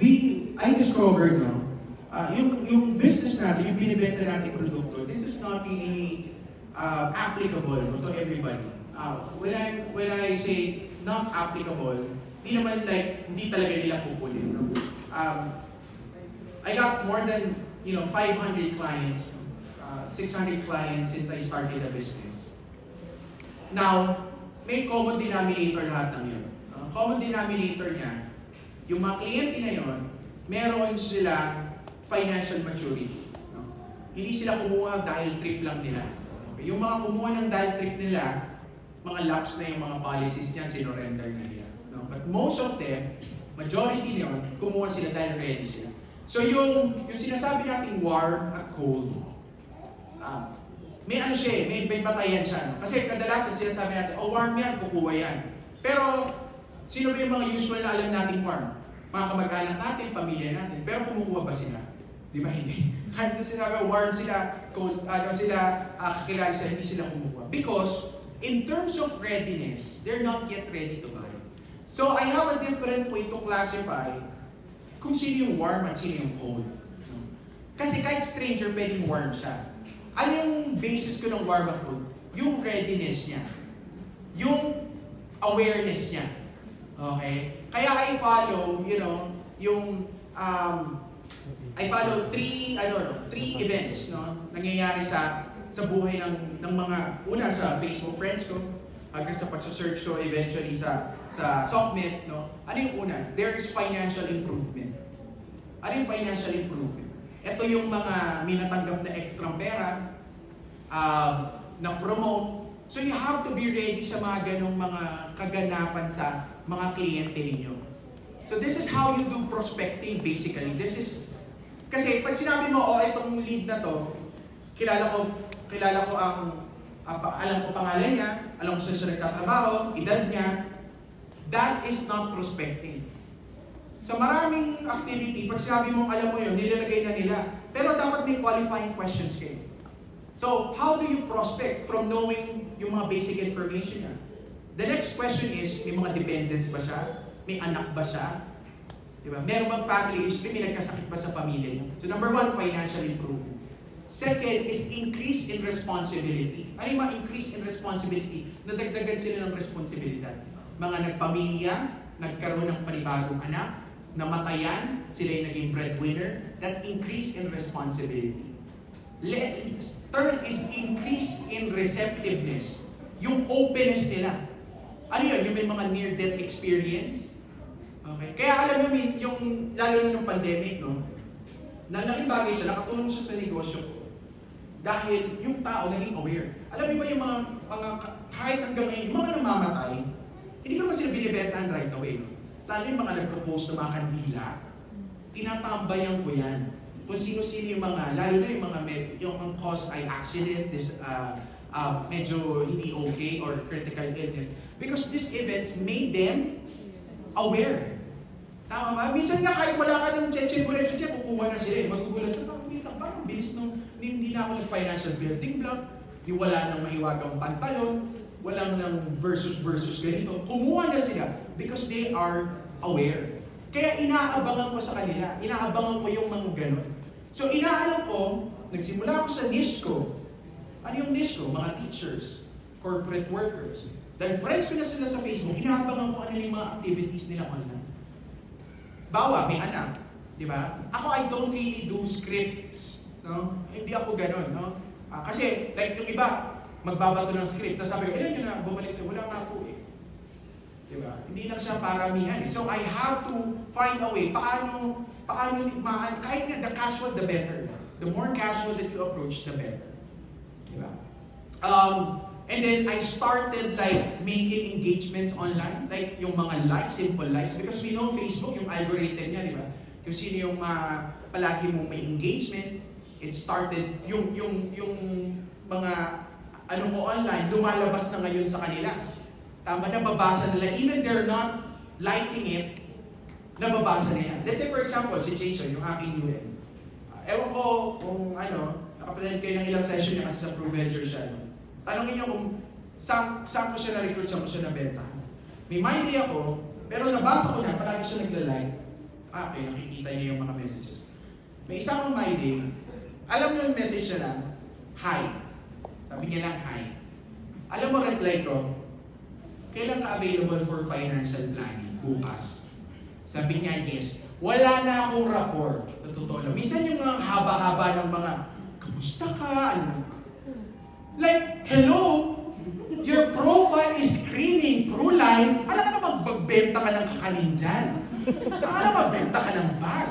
I discovered, no, yung business natin, yung binibenta natin produkto, this is not really applicable, no, to everybody. When I say not applicable, hindi naman like, hindi talaga nila kukunin. No? I got more than 500 clients, 600 clients since I started a business. Now, may common denominator lahat ng yun. Common denominator niya, yung mga kliyente na yun, meron sila financial maturity. No? Hindi sila kumuha dahil trip lang nila. Okay? Yung mga kumuha ng dahil trip nila, mga lapse na yung mga policies niyan, sinorender na nila. No? But most of them, majority niyon, kumuha sila dahil ready sila. So yung sinasabi nating warm at cold, may ano siya, may batayan siya. No? Kasi kadalasan sinasabi natin, warm yan, kukuha yan. Pero, sino ba yung mga usual na alam natin warm? Mga kamag-anak natin, pamilya natin. Pero kumukuha ba sila? Di ba hindi? Kahit sinabi warm sila, cold, kakilala sila, hindi sila kumukuha. Because, in terms of readiness, they're not yet ready to buy. So, I have a different way to classify kung sino yung warm at sino yung cold. Kasi kahit stranger, pwedeng warm siya. Ano yung basis ko ng warm at cold? Yung readiness niya. Yung awareness niya. Okay? Kaya I follow, I follow three events, no, nangyayari sa buhay ng mga, una sa Facebook friends ko, hanggang sa pag-search ko eventually sa SOCMED, no. Ano yung una? There is financial improvement. Ano yung financial improvement? Ito yung mga minatanggap na extra pera, na promote. So you have to be ready sa mga ganong mga kaganapan sa mga kliyente ninyo. So this is how you do prospecting basically. Kasi pag sinabi mo, itong lead na to, kilala ko alam ko pangalan niya, alam ko saan siya nagtatrabaho, edad niya, that is not prospecting. Sa maraming activity, pag sinabi mo, alam mo yun, nilalagay na nila. Pero dapat may qualifying questions kayo. So, how do you prospect from knowing yung mga basic information niya? The next question is, may mga dependents ba siya? May anak ba siya? Diba? Meron bang family history? May nagkasakit ba sa pamilya niya? So, number one, financial improvement. Second is increase in responsibility. Ano yung mga increase in responsibility? Nadagdagan sila ng responsibilidad. Mga nagpamilya, nagkaroon ng panibagong anak, namatayan, sila yung naging breadwinner. That's increase in responsibility. Third is increase in receptiveness. Yung openness nila. Ano yun? Yung may mga near-death experience. Okay? Kaya alam mo, yung, lalo na ng pandemic, no? Naging bagay siya, nakatulong siya sa negosyo ko. Dahil yung tao naging aware. Alam mo ba yung mga kahit hanggang ngayon, yung mga namamatay, hindi ko naman sila binibentahan right away. No? Lalo yung mga nag-propose sa mga kandila, tinatambayan ko yan. Kung sino-sino yung mga, lalo na yung mga yung ang cause ay accident, medyo hindi okay, or critical illness. Because these events made them aware. Tama ba? Minsan nga kahit wala ka ng cheche-burecho dyan, kukuha na sila. Magugulat ka, parang bilis nung hindi na ako nag-financial building block, yung wala nang mahiwagang pantalon, walang nang versus ganito. Kumuha na sila because they are aware. Kaya inaabangan ko sa kanila. Inaabangan ko yung mga ganun. So inaalam ko, nagsimula ako sa niche ko. Ano yung niche ko? Mga teachers, corporate workers. Dahil friends ko na sila sa Facebook, inaabangan ko ano yung mga activities nila online. Bawa, may anak. Di ba? Ako, I don't really do scripts. No? Hindi ako ganun. No? Kasi, like yung iba, magbabato ng script. Tapos sabi ko, yun na, bumalik siya. Wala nga po eh. Di ba? Hindi lang siya paramihan eh. So I have to find a way. Paano, kahit nga the casual, the better. The more casual that you approach, the better. Di ba? And then I started like making engagements online, like yung mga likes, simple likes, because we know Facebook, yung algorithm niya, di ba? Kung sino yung palagi mong may engagement, it started, yung mga ano mo online, lumalabas na ngayon sa kanila. Tama, nababasa nila, even they're not liking it, nababasa nila. Let's say for example, si Jason, yung aking UN. Ewan ko kung nakapalan kayo ng ilang session niya kasi sa ProVenture siya. Tanongin niyo kung saan ko siya na-recruit, saan ko siya nabenta. May mind ako, pero nabasa ko na, palagi siya nagla-like. Okay, nakikita niya yung mga messages. May isa akong my day, alam mo yung message niya lang, hi. Sabi niya lang, hi. Alam mo, reply ko, kailan ka available for financial planning? Bukas. Sabi niya, yes. Wala na akong rapport. Totoo lang. Minsan yung mga haba-haba ng mga, kamusta ka? Ano? Like, hello? Your profile is screaming through life. Alam ka na magbenta ka ng kakanin dyan. Alam na magbenta ka ng bag.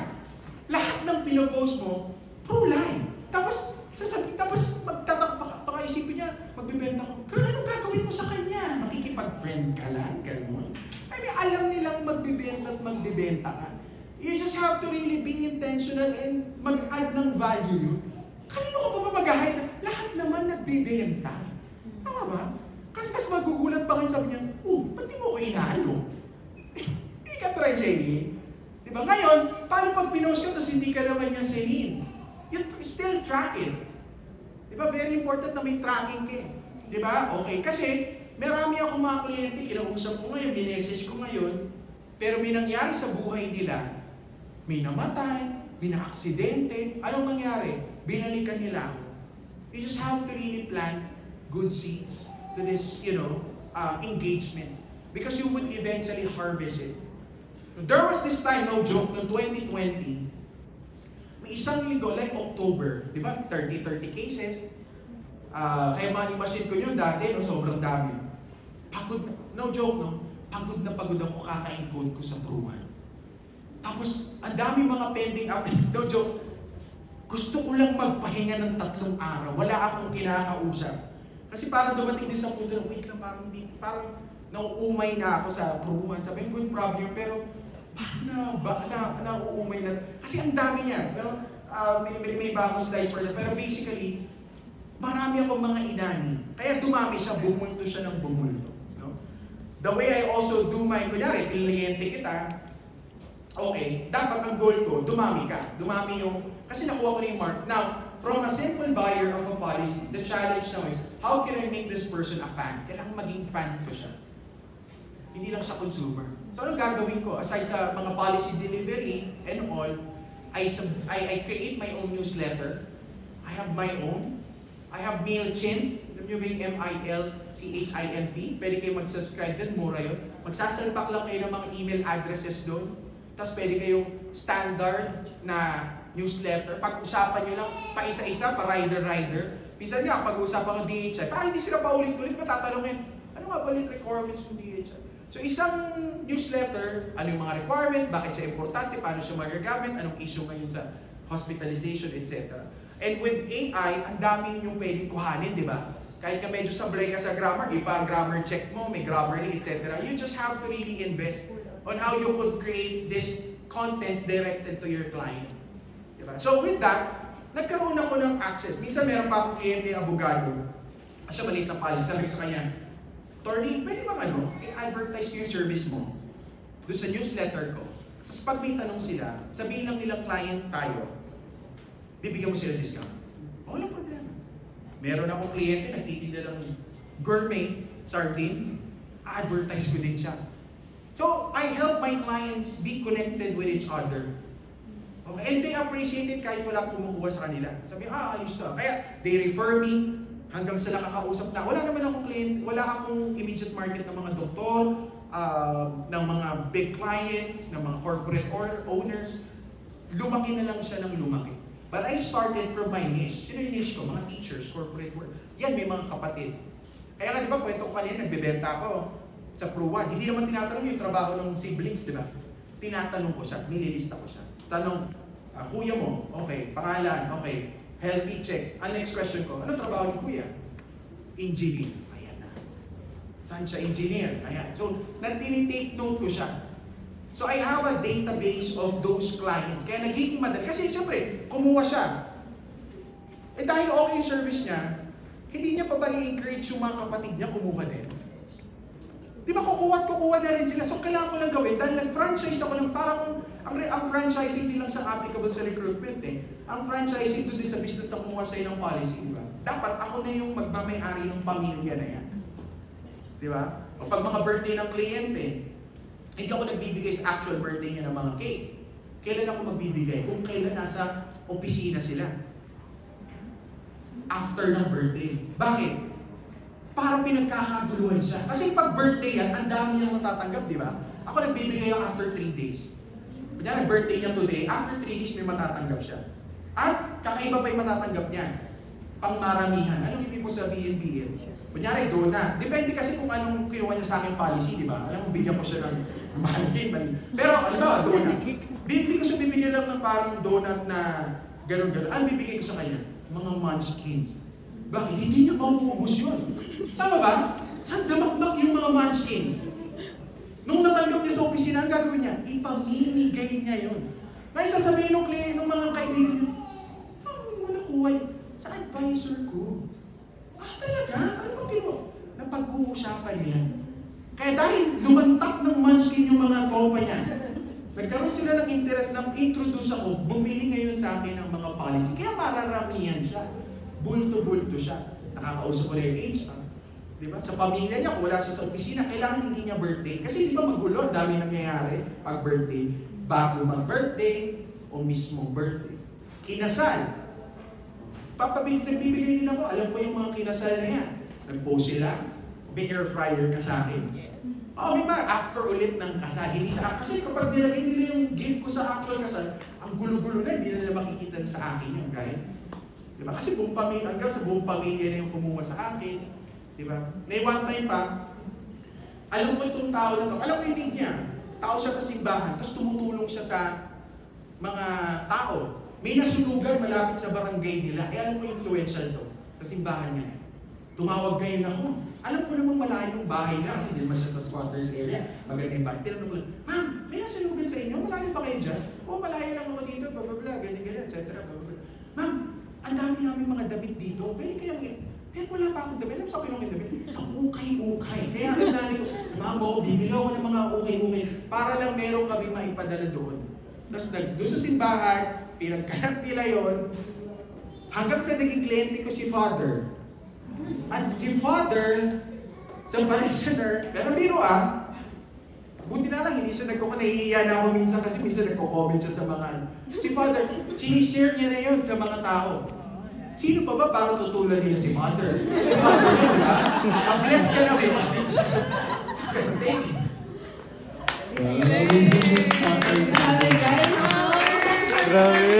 Lahat ng pinopost mo, through life. Tapos baka isipin niya, magbibenta ko. Girl, anong gagawin mo sa kanya? Makikipag-friend ka lang, gano'n. I mean, alam nilang magbibenta at magbibenta ka. You just have to really be intentional and mag-add ng value. Kanino ka ba mag-hide? Lahat naman nagbibenta. Tama ba? Kasi mas magugulat pa rin sabi niya, ba't di mo ko inaalo? Hindi ka try saying. Diba? Ngayon, paano pag pinost ko tapos hindi ka naman niya sayin? You still track it. Diba? Very important na may tracking ka. Diba? Okay. Kasi, marami akong mga kliyente, kinausap ko ngayon, minessage ko ngayon, pero may nangyari sa buhay nila, may namatay, may na-aksidente, anong nangyari? Binalikan nila ako. You just have to really plant good seeds to this, engagement. Because you would eventually harvest it. There was this time, no joke, noong 2020, may isang linggo, like October, di ba? 30 cases. Kaya mani-machine ko yun dati, sobrang dami. Pagod, no joke, no? Pagod na pagod ako kaka-encode ko sa Truman. Tapos, ang dami mga pending update, no joke. Gusto ko lang magpahinga ng 3 araw. Wala akong kinakausap. Kasi parang dumating din sa punto na, wait lang, parang nauumay na ako sa Truman. Sabi ko, good problem, pero parang nauumay na. Kasi ang dami niya. Pero, may bagong slides for that. Pero basically, marami akong mga inani. Kaya dumami siya, bumulto siya ng bumulto. No? The way I also do my, kunyari, kliyente kita, okay, dapat ang goal ko, dumami ka. Dumami yung, kasi nakuha ko na yung mark. Now, from a simple buyer of a policy, the challenge now is, how can I make this person a fan? Kailangan maging fan ko siya. Hindi lang siya consumer. So, anong gagawin ko? Aside sa mga policy delivery and all, I create my own newsletter. I have my own. I have MailChimp. Alam nyo ba yung MailChimp? Pwede kayo mag-subscribe din, mura yun. Magsasalpak lang kayo ng mga email addresses doon. Tapos pwede kayong standard na newsletter. Pag-usapan nyo lang, pa-isa-isa, pa-rider-rider. Minsan nga, pag-usapan ng DHI, parang hindi sila paulit-ulit, matatanungin, ano nga ba yung requirements ng DHI? So isang newsletter, ano yung mga requirements, bakit siya importante, paano siya magagamit, anong issue ngayon sa hospitalization, etc. And with AI, ang dami yung pwedeng kuhanin, di ba? Kahit ka medyo sablay ka sa grammar, ipa-grammar check mo, may Grammarly, etc. You just have to really invest on how you could create this contents directed to your client. Diba? So with that, nagkaroon ako ng access. Minsan meron pa akong kliyente, abogado. Siya maliit na policy. Sabi ko sa kanya, Attorney, pwede bang i-advertise yung service mo doon sa newsletter ko. Tapos pag may tanong sila, sabihin lang nilang client tayo, bibigyan mo sila discount. Walang problema. Meron akong kliyente, nagtitinda ng gourmet sardines, advertise ko din siya. So, I help my clients be connected with each other. Okay? And they appreciate it kahit wala kumukuha sa kanila. Sabi, ayos na. Kaya, they refer me hanggang sa nakakausap na. Wala naman akong client, wala akong immediate market ng mga doktor, ng mga big clients, ng mga corporate owners. Lumaki na lang siya ng lumaki. But I started from my niche. Sino yung niche ko? Mga teachers, corporate work. Yan, may mga kapatid. Kaya nga, di ba, kwento ko kanina, nagbebenta ako sa Pruwan. Hindi naman tinatanong yung trabaho ng siblings, di ba? Tinatanong ko siya, nililista ko siya. Tanong, kuya mo, okay, pangalan, okay, healthy check. Ang next question ko, ano trabaho ni kuya? Engineer. Ayan na. Saan siya engineer? Ayan. So, nagtini-take note ko siya. So, I have a database of those clients. Kaya nagiging madali. Kasi, siyempre, kumuha siya. Eh, dahil okay yung service niya, hindi niya pa ba i-encourage yung mga kapatid niya kumuha din? Di ba kukuha na rin sila? So, kailangan ko lang gawin. Dahil nag-franchise ako ng parang ang franchising hindi lang siya applicable sa recruitment eh. Ang franchising doon din sa business na kumuha sa'yo ng policy, di ba? Dapat ako na yung magmamayari ng pamilya na yan. Di ba? O pag mga birthday ng kliyente, hindi ako nagbibigay sa actual birthday niya ng mga cake. kailan ako magbibigay? Kung kailan nasa opisina sila. After ng birthday. Bakit? Para pinagkakaguluhan siya. Kasi pag birthday yan, ang dami niyang matatanggap, di ba? Ako nagbibigay ako after 3 days. Kunyari, birthday niya today, after 3 days may matatanggap siya. At kakaiba pa yung matatanggap niya. Pangmaramihan. Anong ibig ko sabihin, BL? Kunyari, donut. Depende kasi kung anong kinuha niya sa aking policy, di ba? Alam mo, bigyan ko siya ng mali. Pero, ano ba, donut? Bibigyan ko siya, bibigyan lang ng parang donut na gano'n-gano'n. Ano bibigyan ko sa kanya? Mga munchkins. Bakit? Hindi niya mauubos yun. Tama ba? Saan damakmak yung mga munchkins? Nung natanggap niya sa opisina, ang gagawin niya? Ipamimigay niya yun. Ngayon sasabihin ng mga kaibigan niya, saan mo nakuha yun? Sa advisor ko. Talaga? Ano bang kinuha? Napag-uusapan niya. Kaya dahil lumantak ng munchkin yung mga tropa niya, nagkaroon sila ng interest na introduce ako, bumili ngayon sa akin ng mga policy. Kaya mararamihan siya. Bulto-bulto siya. Nakakausap ko na yung HR. Diba? Sa pamilya niya, kung wala siya sa opisina, kailangan hindi niya birthday. Kasi di ba magulo, ang dami nangyayari pag birthday. Bago mag-birthday o mismong birthday. Kinasal. Nagbibigay din ako. Alam ko yung mga kinasal na yan. Nag-post sila. May air fryer ka sa akin. May ba? After ulit ng kasal. Hindi sa kasi kapag nilagay nila yung gift ko sa actual kasal, ang gulo-gulo na, hindi nila makikita sa akin yun. Right? Diba? Kasi buong pamilya, hanggang sa buong pamilya na yung kumuha sa akin. Diba? May one time pa, alam ko itong tao na to, alam ko yung need niya. Tao siya sa simbahan, tapos tumutulong siya sa mga tao. May nasunugan malapit sa barangay nila. Alam ko influential to, sa simbahan niya. Tumawag kayo na ako. Alam ko namang malayo yung bahay na, kasi hindi naman siya sa squatters area. Magandang bahay. Tinanong ko, ma'am, may nasunugan sa inyo? Malayo pa kayo dyan? Malayo lang ako dito, bababla, ganyan, etc. Ma'am, ang dami namin mga damit dito. Pwede kayang pero wala pa akong damit. Alam sa pinong damit? Sa ukay-ukay. Kaya ang dami ko, ma'am, bibigaw ko ng mga ukay-ukay para lang meron kami maipadala doon. Tapos doon sa simbahan, pinagkalat nila yun, hanggang sa naging kliyente ko si Father. At si Father, sa parishioner, pero biro buti na lang, hindi siya nahihiya na ako minsan kasi minsan nagko-comment siya sa mga si Father, sinishare niya na yun sa mga tao. Sino pa ba para tutulan nila si Mother? Si Mother yun, ha? Bless ka na, may bless ka. Thank you. Grabe.